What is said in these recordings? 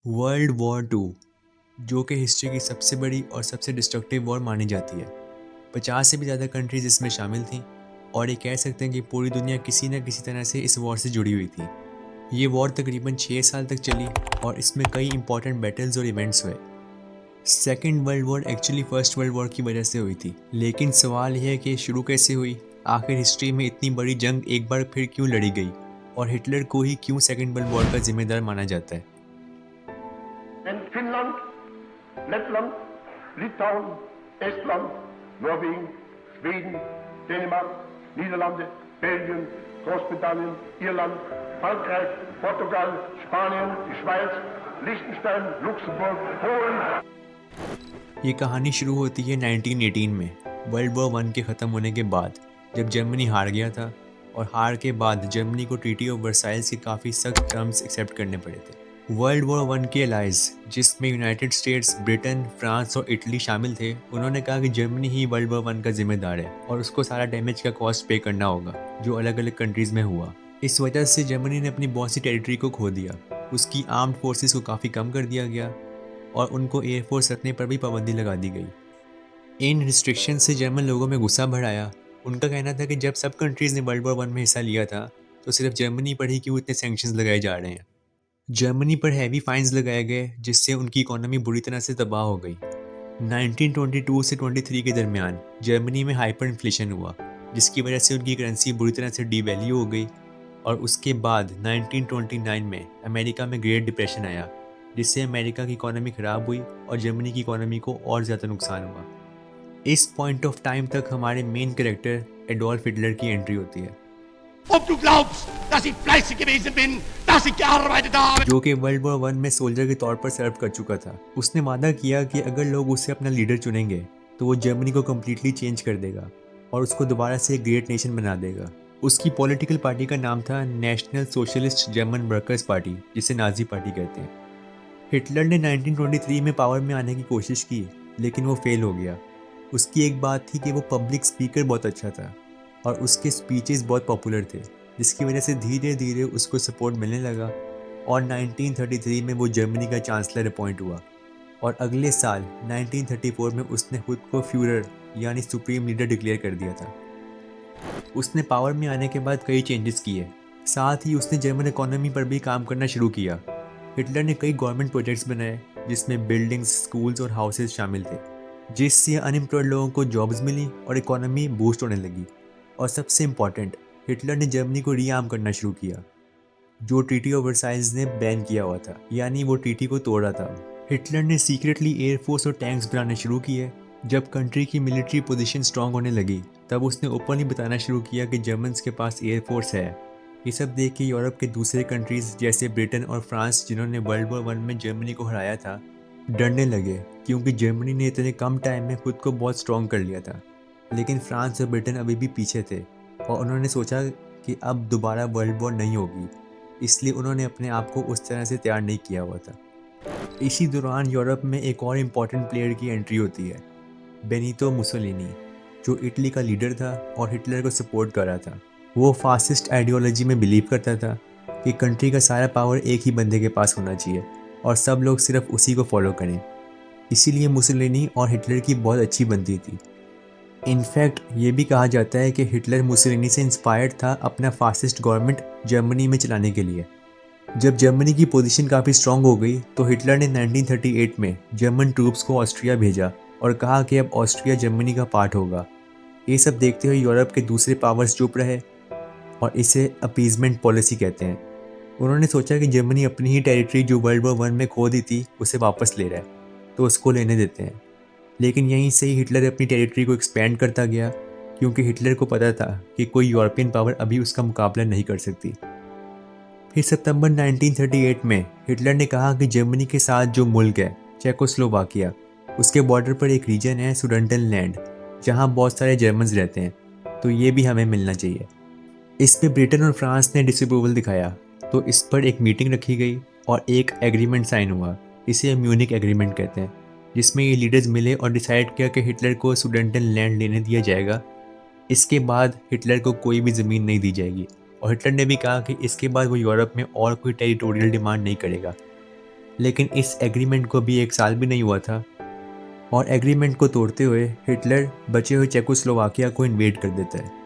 World war to, जो कि history की सबसे बड़ी और सबसे डिस्ट्रक्टिव वॉर मानी जाती है। 50 से भी ज़्यादा कंट्रीज इसमें शामिल थीं और ये कह सकते हैं कि पूरी दुनिया किसी न किसी तरह से इस वॉर से जुड़ी हुई थी। ये वॉर तकरीबन 6 साल तक चली और इसमें कई इंपॉर्टेंट बैटल्स और इवेंट्स हुए। Second world war actually first world war की वजह से हुई थी, लेकिन सवाल यह है कि शुरू कैसे हुई, आखिर हिस्ट्री में इतनी बड़ी जंग एक बार फिर क्यों लड़ी गई और हिटलर को ही क्यों सेकेंड वर्ल्ड वॉर का जिम्मेदार माना जाता है। In Finnland, Lettland, Litauen, Estland, Norwegen, Schweden, Dänemark, Niederlande, Belgien, Großbritannien, Irland, Frankreich, Portugal, Spanien, die Schweiz, Liechtenstein, Luxemburg, Polen. ये कहानी शुरू होती है 1918 में, वर्ल्ड वॉर वन के ख़त्म होने के बाद, जब जर्मनी हार गया था और हार के बाद जर्मनी को ट्रीटी ऑफ वर्साइल्स के काफ़ी सख्त टर्म्स एक्सेप्ट करने पड़े थे। वर्ल्ड वॉर वन के अलाइज, जिसमें यूनाइटेड स्टेट्स, ब्रिटेन, फ्रांस और इटली शामिल थे, उन्होंने कहा कि जर्मनी ही वर्ल्ड वॉर वन का जिम्मेदार है और उसको सारा डैमेज का कॉस्ट पे करना होगा जो अलग अलग कंट्रीज़ में हुआ। इस वजह से जर्मनी ने अपनी बहुत सी टेरिटरी को खो दिया, उसकी आर्म्ड फोर्सेस को काफ़ी कम कर दिया गया और उनको एयरफोर्स रखने पर भी पाबंदी लगा दी गई। इन रिस्ट्रिक्शन से जर्मन लोगों में गुस्सा बढ़ आया। उनका कहना था कि जब सब कंट्रीज़ ने वर्ल्ड वॉर वन में हिस्सा लिया था, तो सिर्फ जर्मनी पर ही क्यों इतने सैंक्शंस लगाए जा रहे हैं। जर्मनी पर हैवी फाइन्स लगाए गए, जिससे उनकी इकोनॉमी बुरी तरह से तबाह हो गई। 1922 से 23 के दरमियान जर्मनी में हाइपर इन्फ्लेशन हुआ, जिसकी वजह से उनकी करेंसी बुरी तरह से डीवैल्यू हो गई और उसके बाद 1929 में अमेरिका में ग्रेट डिप्रेशन आया, जिससे अमेरिका की इकोनॉमी ख़राब हुई और जर्मनी की इकोनॉमी को और ज़्यादा नुकसान हुआ। इस पॉइंट ऑफ टाइम तक हमारे मेन कैरेक्टर एडोल्फ हिटलर की एंट्री होती है, Ob du glaubst, dass ich fleißig gewesen bin, dass ich gearbeitet habe. जो कि वर्ल्ड वॉर वन में सोल्जर के तौर पर सर्व कर चुका था। उसने वादा किया कि अगर लोग उसे अपना लीडर चुनेंगे तो वो जर्मनी को कम्प्लीटली चेंज कर देगा और उसको दोबारा से एक ग्रेट नेशन बना देगा। उसकी पॉलिटिकल पार्टी का नाम था national socialist German workers party, जिसे नाजी पार्टी कहते हैं। हिटलर ने 1923 में पावर में आने की कोशिश की, लेकिन वो फेल हो गया। उसकी एक बात थी कि वो पब्लिक स्पीकर बहुत अच्छा था और उसके स्पीचेस बहुत पॉपुलर थे, जिसकी वजह से धीरे धीरे उसको सपोर्ट मिलने लगा और 1933 में वो जर्मनी का चांसलर अपॉइंट हुआ और अगले साल 1934 में उसने खुद को फ्यूरर यानी सुप्रीम लीडर डिक्लेयर कर दिया था। उसने पावर में आने के बाद कई चेंजेस किए, साथ ही उसने जर्मन इकोनॉमी पर भी काम करना शुरू किया। हिटलर ने कई गवर्नमेंट प्रोजेक्ट्स बनाए, जिसमें बिल्डिंग्स, स्कूल्स और हाउसेस शामिल थे, जिससे अनएम्प्लॉयड लोगों को जॉब्स मिली और इकोनॉमी बूस्ट होने लगी। और सबसे इम्पॉर्टेंट, हिटलर ने जर्मनी को रीआर्म करना शुरू किया, जो ट्रीटी ऑफ वर्साइल्स ने बैन किया हुआ था, यानी वो ट्रीटी को तोड़ा था। हिटलर ने सीक्रेटली एयरफोर्स और टैंक्स बनाने शुरू किए। जब कंट्री की मिलिट्री पोजीशन स्ट्रांग होने लगी, तब उसने ओपनली बताना शुरू किया कि जर्मन्स के पास एयरफोर्स है। ये सब देख के यूरोप के दूसरे कंट्रीज जैसे ब्रिटेन और फ्रांस, जिन्होंने वर्ल्ड वॉर वन में जर्मनी को हराया था, डरने लगे, क्योंकि जर्मनी ने इतने कम टाइम में खुद को बहुत स्ट्रॉन्ग कर लिया था। लेकिन फ्रांस और ब्रिटेन अभी भी पीछे थे और उन्होंने सोचा कि अब दोबारा वर्ल्ड वॉर नहीं होगी, इसलिए उन्होंने अपने आप को उस तरह से तैयार नहीं किया हुआ था। इसी दौरान यूरोप में एक और इम्पॉर्टेंट प्लेयर की एंट्री होती है, बेनितो मुसोलिनी, जो इटली का लीडर था और हिटलर को सपोर्ट कर रहा था। वो फासिस्ट आइडियोलॉजी में बिलीव करता था कि कंट्री का सारा पावर एक ही बंदे के पास होना चाहिए और सब लोग सिर्फ उसी को फॉलो करें। इसीलिए मुसोलिनी और हिटलर की बहुत अच्छी बनती थी। इनफैक्ट ये भी कहा जाता है कि हिटलर मुसोलिनी से इंस्पायर्ड था अपना फासिस्ट गवर्नमेंट जर्मनी में चलाने के लिए। जब जर्मनी की पोजीशन काफ़ी स्ट्रांग हो गई, तो हिटलर ने 1938 में जर्मन ट्रूप्स को ऑस्ट्रिया भेजा और कहा कि अब ऑस्ट्रिया जर्मनी का पार्ट होगा। ये सब देखते हुए यूरोप के दूसरे पावर्स चुप रहे और इसे अपीजमेंट पॉलिसी कहते हैं। उन्होंने सोचा कि जर्मनी अपनी ही टेरिटरी जो वर्ल्ड वॉर वन में खो दी थी, उसे वापस ले रहा है, तो उसको लेने देते हैं। लेकिन यहीं से ही हिटलर अपनी टेरिटरी को एक्सपेंड करता गया, क्योंकि हिटलर को पता था कि कोई यूरोपियन पावर अभी उसका मुकाबला नहीं कर सकती। फिर सितंबर 1938 में हिटलर ने कहा कि जर्मनी के साथ जो मुल्क है, चेकोस्लोवाकिया, उसके बॉर्डर पर एक रीजन है सुडेटनलैंड, जहां बहुत सारे जर्मन्स रहते हैं, तो ये भी हमें मिलना चाहिए। इस पे ब्रिटेन और फ्रांस ने डिसअप्रूवल दिखाया, तो इस पर एक मीटिंग रखी गई और एक एग्रीमेंट साइन हुआ। इसे म्यूनिक एग्रीमेंट कहते हैं, जिसमें ये लीडर्स मिले और डिसाइड किया कि हिटलर को सुडेटनलैंड लेने दिया जाएगा। इसके बाद हिटलर को कोई भी ज़मीन नहीं दी जाएगी और हिटलर ने भी कहा कि इसके बाद वो यूरोप में और कोई टेरिटोरियल डिमांड नहीं करेगा। लेकिन इस एग्रीमेंट को भी 1 साल भी नहीं हुआ था और एग्रीमेंट को तोड़ते हुए हिटलर बचे हुए चेकोस्लोवाकिया को इन्वेड कर देता है।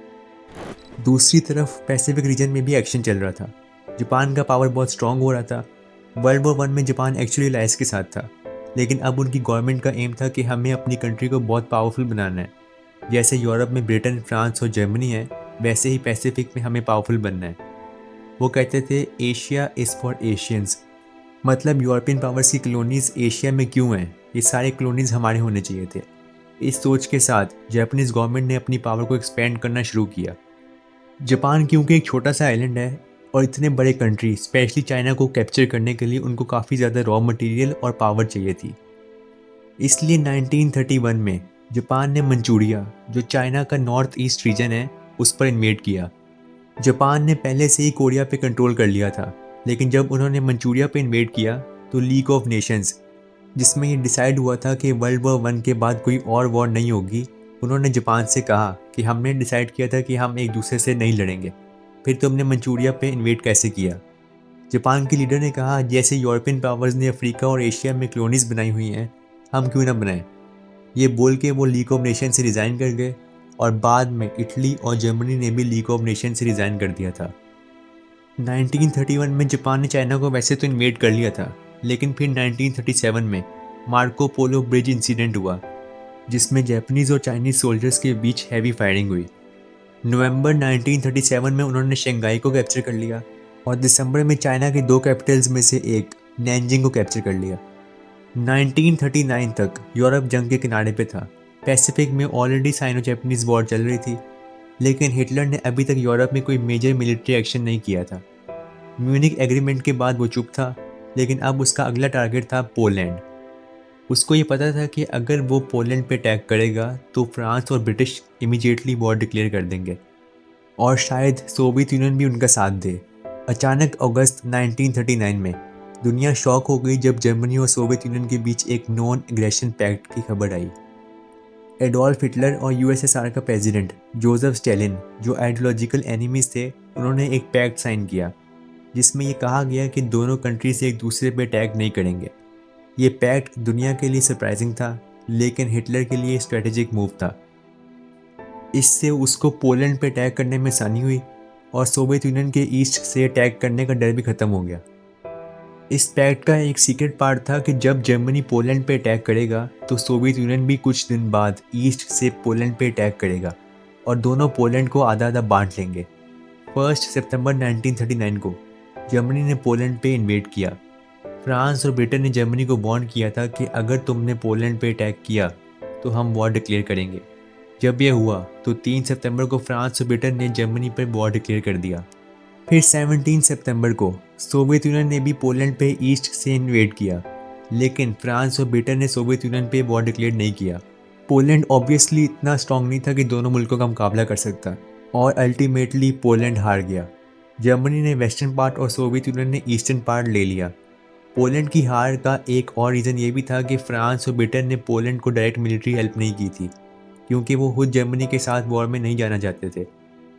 दूसरी तरफ पैसिफिक रीजन में भी एक्शन चल रहा था। जापान का पावर बहुत स्ट्रांग हो रहा था। वर्ल्ड वॉर 1 में जापान एक्चुअली अलायंस के साथ था, लेकिन अब उनकी गवर्नमेंट का एम था कि हमें अपनी कंट्री को बहुत पावरफुल बनाना है। जैसे यूरोप में ब्रिटेन, फ्रांस और जर्मनी है, वैसे ही पैसिफिक में हमें पावरफुल बनना है। वो कहते थे एशिया इज़ फॉर एशियंस, मतलब यूरोपियन पावर्स की कॉलोनीज एशिया में क्यों हैं, ये सारे कॉलोनीज हमारे होने चाहिए थे। इस सोच के साथ जापानीज़ गवर्नमेंट ने अपनी पावर को एक्सपेंड करना शुरू किया। जापान क्योंकि एक छोटा सा आइलैंड है और इतने बड़े कंट्री स्पेशली चाइना को कैप्चर करने के लिए उनको काफ़ी ज़्यादा रॉ मटेरियल और पावर चाहिए थी। इसलिए 1931 में जापान ने मंचूरिया, जो चाइना का नॉर्थ ईस्ट रीजन है, उस पर इन्वेड किया। जापान ने पहले से ही कोरिया पे कंट्रोल कर लिया था, लेकिन जब उन्होंने मंचूरिया पे इन्वेड किया तो लीग ऑफ नेशंस, जिसमें ये डिसाइड हुआ था कि वर्ल्ड वॉर 1 के बाद कोई और वॉर नहीं होगी, उन्होंने जापान से कहा कि हमने डिसाइड किया था कि हम एक दूसरे से नहीं लड़ेंगे, फिर तुमने मंचूरिया पे इन्वेड कैसे किया। जापान के लीडर ने कहा जैसे यूरोपियन पावर्स ने अफ्रीका और एशिया में कॉलोनीज बनाई हुई हैं, हम क्यों ना बनाएं। ये बोल के वो लीग ऑफ नेशन से रिज़ाइन कर गए और बाद में इटली और जर्मनी ने भी लीग ऑफ नेशन से रिज़ाइन कर दिया था। 1931 में जापान ने चाइना को वैसे तो इन्वेड कर लिया था, लेकिन फिर 1937 में मार्को पोलो ब्रिज इंसिडेंट हुआ, जिसमें जापानीज़ और चाइनीज़ सोल्जर्स के बीच हैवी फायरिंग हुई। नवंबर 1937 में उन्होंने शंघाई को कैप्चर कर लिया और दिसंबर में चाइना के 2 कैपिटल्स में से एक नैनजिंग को कैप्चर कर लिया। 1939 तक यूरोप जंग के किनारे पे था। पैसिफिक में ऑलरेडी साइनो जापानीज वॉर चल रही थी, लेकिन हिटलर ने अभी तक यूरोप में कोई मेजर मिलिट्री एक्शन नहीं किया था। म्यूनिक एग्रीमेंट के बाद वो चुप था, लेकिन अब उसका अगला टारगेट था पोलैंड। उसको ये पता था कि अगर वो पोलैंड पे अटैक करेगा तो फ्रांस और ब्रिटिश इमीडिएटली वॉर डिक्लेयर कर देंगे और शायद सोवियत यूनियन भी उनका साथ दे। अचानक अगस्त 1939 में दुनिया शॉक हो गई जब जर्मनी और सोवियत यूनियन के बीच एक नॉन एग्रेशन पैक्ट की खबर आई। एडोल्फ हिटलर और यूएसएसआर का प्रेसिडेंट जोसेफ स्टालिन, जो आइडियोलॉजिकल एनिमीज थे, उन्होंने एक पैक्ट साइन किया जिसमें ये कहा गया कि दोनों कंट्रीज एक दूसरे पर अटैक नहीं करेंगे। ये पैक्ट दुनिया के लिए सरप्राइजिंग था, लेकिन हिटलर के लिए स्ट्रेटेजिक मूव था। इससे उसको पोलैंड पे अटैक करने में आसानी हुई और सोवियत यूनियन के ईस्ट से अटैक करने का डर भी खत्म हो गया। इस पैक्ट का एक सीक्रेट पार्ट था कि जब जर्मनी पोलैंड पे अटैक करेगा तो सोवियत यूनियन भी कुछ दिन बाद ईस्ट से पोलैंड पे अटैक करेगा और दोनों पोलैंड को आधा आधा बांट लेंगे। 1 सितंबर 1939 को जर्मनी ने पोलैंड पे इन्वेड किया। फ्रांस और ब्रिटेन ने जर्मनी को वार्न किया था कि अगर तुमने पोलैंड पे अटैक किया तो हम वॉर डिक्लेयर करेंगे। जब यह हुआ तो 3 सितंबर को फ्रांस और ब्रिटेन ने जर्मनी पर वॉर डिक्लेयर कर दिया। फिर 17 सितंबर को सोवियत यूनियन ने भी पोलैंड पे ईस्ट से इन्वेड किया, लेकिन फ्रांस और ब्रिटेन ने सोवियत यूनियन पे वॉर डिक्लेयर नहीं किया। पोलैंड ऑब्वियसली इतना स्ट्रांग नहीं था कि दोनों मुल्कों का मुकाबला कर सकता और अल्टीमेटली पोलैंड हार गया। जर्मनी ने वेस्टर्न पार्ट और सोवियत यूनियन ने ईस्टर्न पार्ट ले लिया। पोलैंड की हार का एक और रीज़न ये भी था कि फ्रांस और ब्रिटेन ने पोलैंड को डायरेक्ट मिलिट्री हेल्प नहीं की थी, क्योंकि वो खुद जर्मनी के साथ वॉर में नहीं जाना चाहते थे,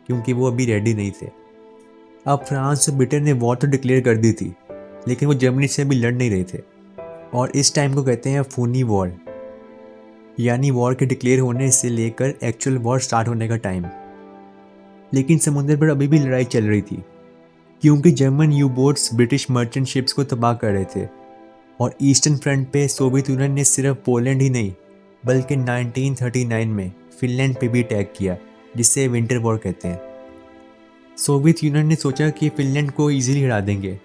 क्योंकि वो अभी रेडी नहीं थे। अब फ्रांस और ब्रिटेन ने वॉर तो डिक्लेयर कर दी थी, लेकिन वो जर्मनी से अभी लड़ नहीं रहे थे और इस टाइम को कहते हैं खूनी वॉर, यानी वॉर के डिक्लेयर होने से लेकर एक्चुअल वॉर स्टार्ट होने का टाइम। लेकिन समुद्र पर अभी भी लड़ाई चल रही थी, क्योंकि German you boats British merchant ships को तबाह कर रहे थे और ईस्टर्न फ्रंट पे सोवियत यूनियन ने सिर्फ पोलैंड ही नहीं बल्कि 1939 में फिनलैंड पे भी अटैक किया, जिससे विंटर वॉर कहते हैं। सोवियत यूनियन ने सोचा कि फिनलैंड को इजीली हरा देंगे,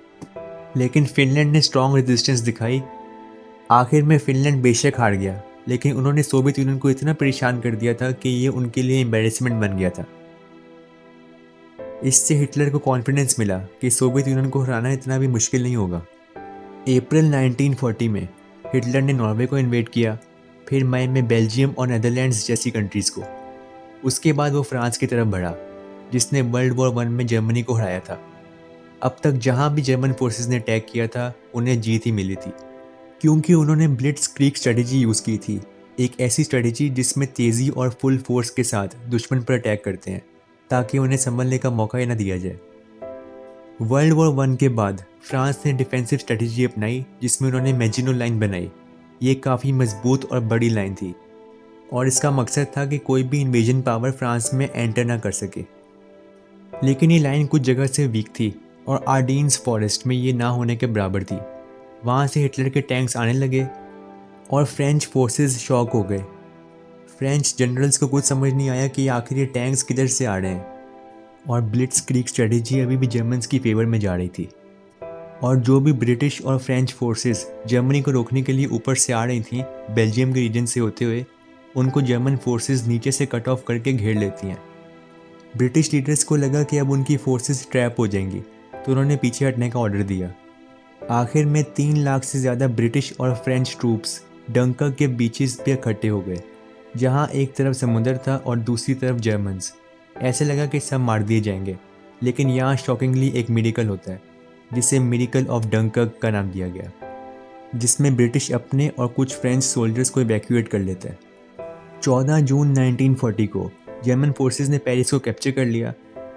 लेकिन फिनलैंड ने स्ट्रॉन्ग रेजिस्टेंस दिखाई। आखिर में फिनलैंड बेशक हार गया, लेकिन उन्होंने सोवियत यूनियन को इतना परेशान कर दिया था कि ये उनके लिए एम्बैरेसमेंट बन गया था। इससे हिटलर को कॉन्फिडेंस मिला कि सोवियत यूनियन को हराना इतना भी मुश्किल नहीं होगा। अप्रैल 1940 में हिटलर ने नॉर्वे को इन्वेड किया, फिर मई में बेल्जियम और नेदरलैंड्स जैसी कंट्रीज़ को। उसके बाद वो फ्रांस की तरफ बढ़ा, जिसने वर्ल्ड वॉर 1 में जर्मनी को हराया था। अब तक जहाँ भी जर्मन फोर्सेस ने अटैक किया था उन्हें जीत ही मिली थी, क्योंकि उन्होंने ब्लिट्जक्रीग स्ट्रेटजी यूज़ की थी, एक ऐसी स्ट्रेटजी जिसमें तेज़ी और फुल फोर्स के साथ दुश्मन पर अटैक करते हैं ताकि उन्हें संभलने का मौका ही ना दिया जाए। वर्ल्ड वॉर वन के बाद फ्रांस ने डिफेंसिव स्ट्रेटजी अपनाई जिसमें उन्होंने मैजिनो लाइन बनाई। ये काफ़ी मजबूत और बड़ी लाइन थी और इसका मकसद था कि कोई भी इन्वेजन पावर फ्रांस में एंटर ना कर सके। लेकिन ये लाइन कुछ जगह से वीक थी और आर्डीन्स फॉरेस्ट में ये ना होने के बराबर थी। वहाँ से हिटलर के टैंक्स आने लगे और फ्रेंच फोर्सेस शॉक हो गए। फ्रेंच जनरल्स को कुछ समझ नहीं आया कि आखिर ये टैंक्स किधर से आ रहे हैं और ब्लिट्सक्रीग स्ट्रेटजी अभी भी जर्मन्स की फेवर में जा रही थी। और जो भी ब्रिटिश और फ्रेंच फोर्सेस जर्मनी को रोकने के लिए ऊपर से आ रही थी बेल्जियम के रीजन से होते हुए, उनको जर्मन फोर्सेस नीचे से कट ऑफ करके घेर लेती हैं। ब्रिटिश लीडर्स को लगा कि अब उनकी फोर्सेस ट्रैप हो जाएंगी, तो उन्होंने पीछे हटने का ऑर्डर दिया। आखिर में 3 लाख से ज़्यादा ब्रिटिश और फ्रेंच ट्रूप्स डंकर्क के बीचेस पे इकट्ठे हो गए, जहाँ एक तरफ समुद्र था और दूसरी तरफ जर्मन्स। ऐसे लगा कि सब मार दिए जाएंगे, लेकिन यहाँ शॉकिंगली एक मिरेकल होता है जिसे मिरेकल ऑफ डंकर्क का नाम दिया गया, जिसमें ब्रिटिश अपने और कुछ फ्रेंच सोल्जर्स को इवैक्यूएट कर लेता है। 14 जून 1940 को जर्मन फोर्सेस ने पेरिस को कैप्चर कर लिया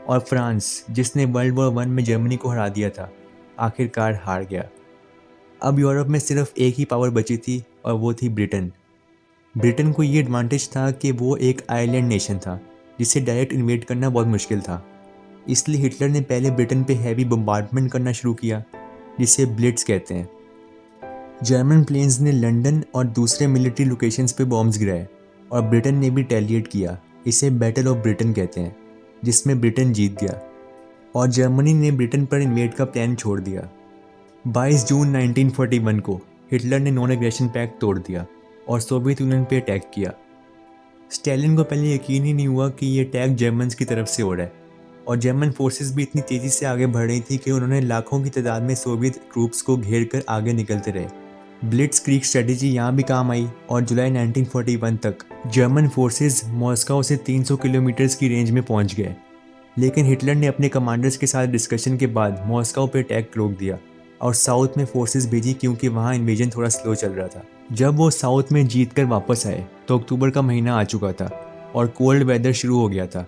और फ्रांस, जिसने वर्ल्ड वॉर वन में जर्मनी को हरा दिया था, आखिरकार हार गया। अब यूरोप में सिर्फ एक ही पावर बची थी और वो थी ब्रिटेन। ब्रिटेन को ये एडवांटेज था कि वो एक आइलैंड नेशन था जिसे डायरेक्ट इन्वेड करना बहुत मुश्किल था। इसलिए हिटलर ने पहले ब्रिटेन पे हैवी बम्बार्डमेंट करना शुरू किया, जिसे ब्लिट्स कहते हैं। जर्मन प्लेन्स ने लंदन और दूसरे मिलिट्री लोकेशंस पे बॉम्ब्स गिराए और ब्रिटेन ने भी टेलिएट किया। इसे बैटल ऑफ ब्रिटेन कहते हैं, जिसमें ब्रिटेन जीत गया और जर्मनी ने ब्रिटेन पर इन्वेड का प्लान छोड़ दिया। 22 जून 1941 को हिटलर ने नॉन एग्रेशन पैक्ट तोड़ दिया और सोवियत यूनियन पे अटैक किया। स्टालिन को पहले यकीन ही नहीं हुआ कि ये अटैक जर्मन्स की तरफ से हो रहा है और जर्मन फोर्सेस भी इतनी तेज़ी से आगे बढ़ रही थी कि उन्होंने लाखों की तादाद में सोवियत ट्रूप्स को घेर कर आगे निकलते रहे। ब्लिट्सक्रीग स्ट्रेटजी यहाँ भी काम आई और जुलाई 1941 तक जर्मन फोर्सेस मॉस्को से 300 किलोमीटर की रेंज में पहुँच गए। लेकिन हिटलर ने अपने कमांडर्स के साथ डिस्कशन के बाद मॉस्को पे अटैक रोक दिया और साउथ में फोर्सेस भेजी, क्योंकि वहाँ इन्वेजन थोड़ा स्लो चल रहा था। जब वो साउथ में जीत कर वापस आए तो अक्टूबर का महीना आ चुका था और कोल्ड वेदर शुरू हो गया था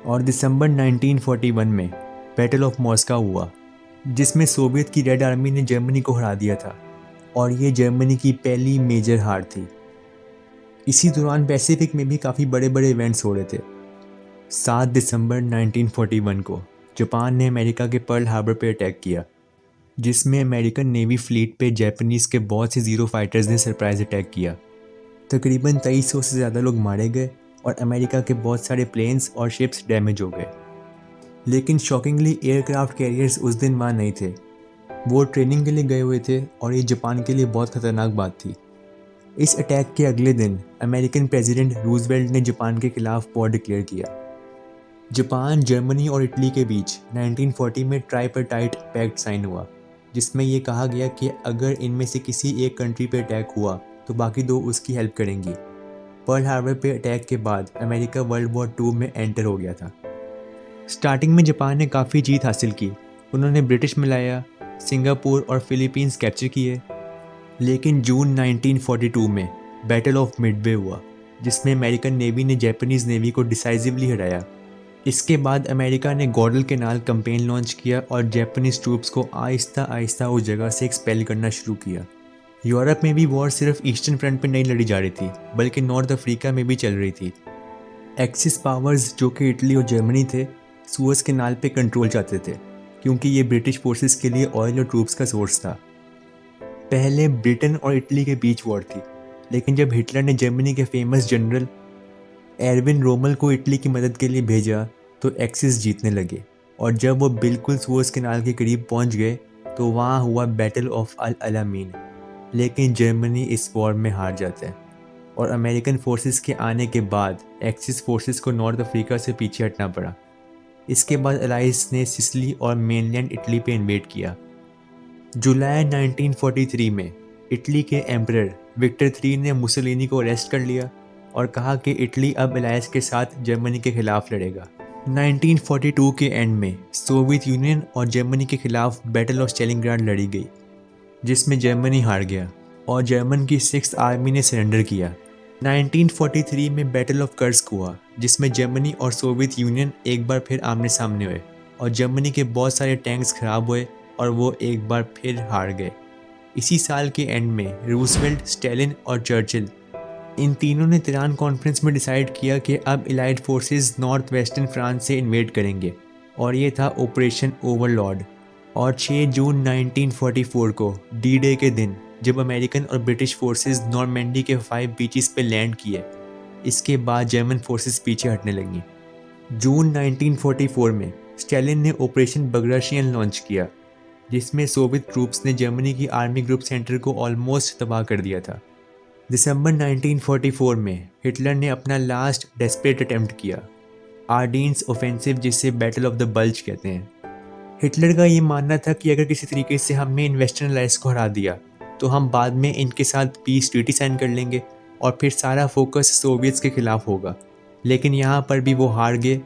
और दिसंबर 1941 में बैटल ऑफ मॉस्को हुआ, जिसमें सोवियत की रेड आर्मी ने जर्मनी को हरा दिया था और ये जर्मनी की पहली मेजर हार थी। इसी दौरान पैसिफिक में भी काफ़ी बड़े बड़े इवेंट्स हो रहे थे। 7 दिसंबर 1941 को जापान ने अमेरिका के पर्ल हार्बर पे अटैक किया, जिसमें अमेरिकन नेवी फ्लीट पे जापानीज़ के बहुत से ज़ीरो फाइटर्स ने सरप्राइज अटैक किया। तकरीबन 2300 से ज़्यादा लोग मारे गए और अमेरिका के बहुत सारे प्लेन्स और शिप्स डैमेज हो गए। लेकिन शॉकिंगली एयरक्राफ्ट कैरियर्स उस दिन वहाँ नहीं थे। वो ट्रेनिंग के लिए गए हुए थे और ये जापान के लिए बहुत ख़तरनाक बात थी। इस अटैक के अगले दिन अमेरिकन प्रेसिडेंट रूजवेल्ट ने जापान के खिलाफ वॉर डिक्लेयर किया। जापान, जर्मनी और इटली के बीच 1940 में ट्राइपार्टाइट पैक्ट साइन हुआ, जिसमें ये कहा गया कि अगर इनमें से किसी एक कंट्री पे अटैक हुआ तो बाकी दो उसकी हेल्प करेंगी। पर्ल हार्बर पे अटैक के बाद अमेरिका वर्ल्ड वॉर 2 में एंटर हो गया था। स्टार्टिंग में जापान ने काफ़ी जीत हासिल की। उन्होंने ब्रिटिश मिलाया, सिंगापुर और फिलीपींस कैप्चर किए। लेकिन जून 1942 में बैटल ऑफ मिडवे हुआ, जिसमें अमेरिकन नेवी ने जापानीज़ नेवी को डिसाइसिवली हराया। इसके बाद अमेरिका ने गॉडल कैनाल कैंपेन लॉन्च किया और जापानीज़ ट्रूप्स को आहिस्ता आहिस्ता उस जगह से एक्सपेल करना शुरू किया। यूरोप में भी वॉर सिर्फ ईस्टर्न फ्रंट पर नहीं लड़ी जा रही थी, बल्कि नॉर्थ अफ्रीका में भी चल रही थी। एक्सिस पावर्स, जो कि इटली और जर्मनी थे, सुएज कैनाल पे कंट्रोल चाहते थे, क्योंकि ये ब्रिटिश फोर्सेस के लिए ऑयल और ट्रूप्स का सोर्स था। पहले ब्रिटेन और इटली के बीच वॉर थी, लेकिन जब हिटलर ने जर्मनी के फेमस जनरल एरविन रोमल को इटली की मदद के लिए भेजा तो एक्सिस जीतने लगे और जब वो बिल्कुल सुएज कैनाल के करीब पहुंच गए तो वहाँ हुआ बैटल ऑफ अल अलामीन। लेकिन जर्मनी इस वॉर में हार जाता है और अमेरिकन फोर्सेस के आने के बाद एक्सिस फोर्सेस को नॉर्थ अफ्रीका से पीछे हटना पड़ा। इसके बाद अलाइस ने सिसिली और मेनलैंड इटली पे इन्वेड किया। जुलाई 1943 में इटली के एम्परर विक्टर III ने मुसोलिनी को अरेस्ट कर लिया और कहा कि इटली अब अलाइस के साथ जर्मनी के खिलाफ लड़ेगा। 1942 के एंड में सोवियत यूनियन और जर्मनी के खिलाफ बैटल ऑफ स्टेलिनग्राड लड़ी गई, जिसमें जर्मनी हार गया और जर्मन की 6th आर्मी ने सरेंडर किया। 1943 में बैटल ऑफ कर्स्क हुआ, जिसमें जर्मनी और सोवियत यूनियन एक बार फिर आमने सामने हुए और जर्मनी के बहुत सारे टैंक्स खराब हुए और वो एक बार फिर हार गए। इसी साल के एंड में रूजवेल्ट, स्टैलिन और चर्चिल इन तीनों ने तिरान कॉन्फ्रेंस में डिसाइड किया कि अब allied forces north western France से इन्वेड करेंगे और ये था ऑपरेशन ओवरलॉर्ड। और 6 जून 1944 को डी डे के दिन जब अमेरिकन और ब्रिटिश फोर्सेस नॉर्मैंडी के 5 बीचेस पे लैंड किए, इसके बाद जर्मन फोर्सेस पीछे हटने लगी। जून 1944 में स्टैलिन ने ऑपरेशन बगराशियन लॉन्च किया, जिसमें सोवियत ट्रूप्स ने जर्मनी की आर्मी ग्रुप सेंटर को ऑलमोस्ट तबाह कर दिया था। दिसंबर 1944 में हिटलर ने अपना लास्ट डेस्परेट अटेम्प्ट किया, आर्डीन्स ऑफेंसिव, जिसे बैटल ऑफ द बल्ज कहते हैं। हिटलर का ये मानना था कि अगर किसी तरीके से हमने इन वेस्टर्न अलाइज को हरा दिया तो हम बाद में इनके साथ पीस ट्रीटी साइन कर लेंगे और फिर सारा फोकस सोवियट्स के खिलाफ होगा। लेकिन यहाँ पर भी वो हार गए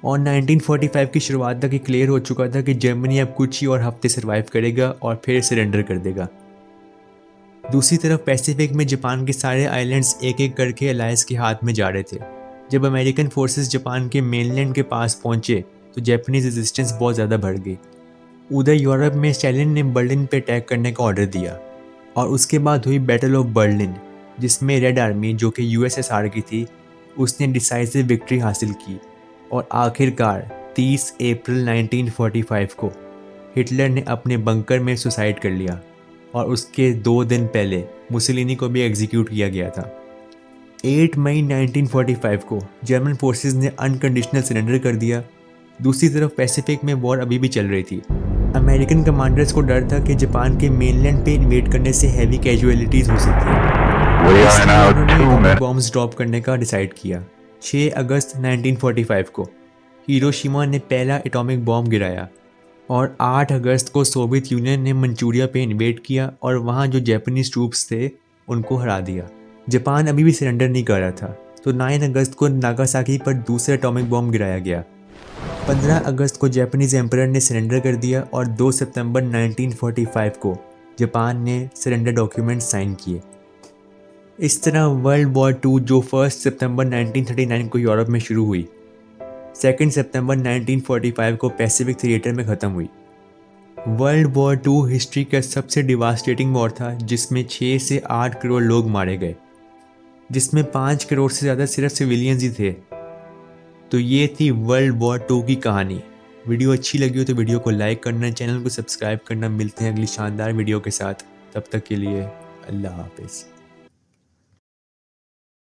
और 1945 की शुरुआत तक ये क्लियर हो चुका था कि जर्मनी अब कुछ ही और हफ्ते सर्वाइव करेगा और फिर सरेंडर कर देगा। दूसरी तरफ पैसिफिक में जापान के सारे आइलैंड्स एक एक करके अलायंस के हाथ में जा रहे थे। जब अमेरिकन फोर्सेस जापान के मेनलैंड के पास पहुंचे तो जापानीज रेजिस्टेंस बहुत ज़्यादा बढ़ गई। उधर यूरोप में स्टैलिन ने बर्लिन पे अटैक करने का ऑर्डर दिया और उसके बाद हुई बैटल ऑफ बर्लिन, जिसमें रेड आर्मी जो कि यूएसएसआर की थी उसने डिसाइसिव विक्ट्री हासिल की और आखिरकार 30 अप्रैल 1945 को हिटलर ने अपने बंकर में सुसाइड कर लिया और उसके 2 दिन पहले मुसोलिनी को भी एग्जीक्यूट किया गया था। 8 मई 1945 को जर्मन फोर्सेस ने अनकंडीशनल सरेंडर कर दिया। दूसरी तरफ पैसिफिक में वॉर अभी भी चल रही थी। अमेरिकन कमांडर्स को डर था कि जापान के मेनलैंड पे इन्वेड करने से हैवी कैजुअलिटीज हो सकती हैं। उन्होंने बॉम्ब्स ड्रॉप करने का डिसाइड किया। 6 अगस्त 1945 को हिरोशिमा ने पहला एटॉमिक बॉम्ब गिराया और 8 अगस्त को सोवियत यूनियन ने मंचूरिया पे इन्वेड किया और वहाँ जो जापानीज ट्रूप्स थे उनको हरा दिया। जापान अभी भी सरेंडर नहीं कर रहा था, तो 9 अगस्त को नागासाकी पर दूसरा एटॉमिक बॉम्ब गिराया गया। 15 अगस्त को जापानीज एम्परर ने सरेंडर कर दिया और 2 सितंबर 1945 को जापान ने सरेंडर डॉक्यूमेंट साइन किए। इस तरह वर्ल्ड वॉर 2 जो 1 सितंबर 1939 को यूरोप में शुरू हुई, 2 सितंबर 1945 को पैसिफिक थिएटर में ख़त्म हुई। वर्ल्ड वॉर 2 हिस्ट्री का सबसे डिवास्टेटिंग वॉर था, जिसमें 6 से 8 करोड़ लोग मारे गए, जिसमें 5 करोड़ से ज़्यादा सिर्फ सिविलियंस ही थे। तो ये थी वर्ल्ड वॉर 2 की कहानी। वीडियो अच्छी लगी हो तो वीडियो को लाइक करना, चैनल को सब्सक्राइब करना। मिलते हैं अगली शानदार वीडियो के साथ, तब तक के लिए अल्लाह हाफिज़।